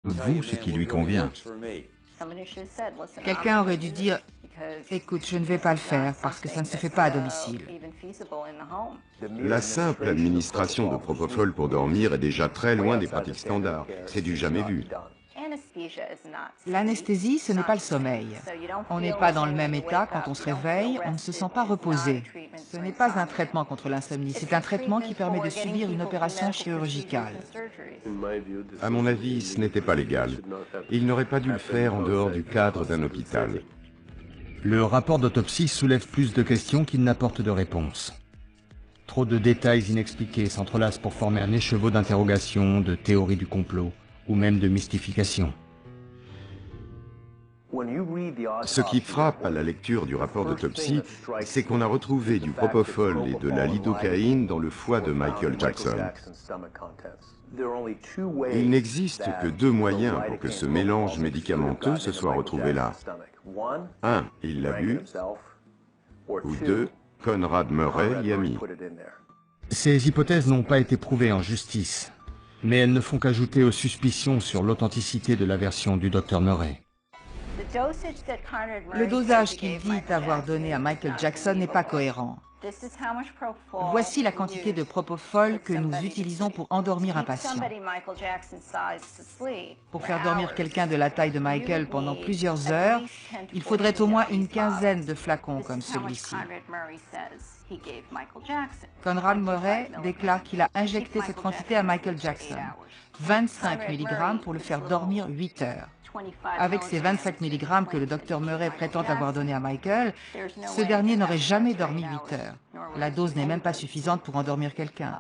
vous ce qui lui convient. Quelqu'un aurait dû dire « Écoute, je ne vais pas le faire parce que ça ne se fait pas à domicile. » La simple administration de propofol pour dormir est déjà très loin des pratiques standards. C'est du jamais vu. L'anesthésie, ce n'est pas le sommeil. On n'est pas dans le même état quand on se réveille, on ne se sent pas reposé. Ce n'est pas un traitement contre l'insomnie, c'est un traitement qui permet de subir une opération chirurgicale. À mon avis, ce n'était pas légal. Il n'aurait pas dû le faire en dehors du cadre d'un hôpital. Le rapport d'autopsie soulève plus de questions qu'il n'apporte de réponses. Trop de détails inexpliqués s'entrelacent pour former un écheveau d'interrogations, de théories du complot, ou même de mystification. Ce qui frappe à la lecture du rapport d'autopsie, c'est qu'on a retrouvé du propofol et de la lidocaïne dans le foie de Michael Jackson. Il n'existe que deux moyens pour que ce mélange médicamenteux se soit retrouvé là. Un, il l'a bu, ou deux, Conrad Murray y a mis. Ces hypothèses n'ont pas été prouvées en justice, mais elles ne font qu'ajouter aux suspicions sur l'authenticité de la version du Dr Murray. Le dosage qu'il dit avoir donné à Michael Jackson n'est pas cohérent. Voici la quantité de propofol que nous utilisons pour endormir un patient. Pour faire dormir quelqu'un de la taille de Michael pendant plusieurs heures, il faudrait au moins une quinzaine de flacons comme celui-ci. Conrad Murray déclare qu'il a injecté cette quantité à Michael Jackson, 25 mg pour le faire dormir 8 heures. Avec ces 25 mg que le Dr Murray prétend avoir donné à Michael, ce dernier n'aurait jamais dormi 8 heures. La dose n'est même pas suffisante pour endormir quelqu'un.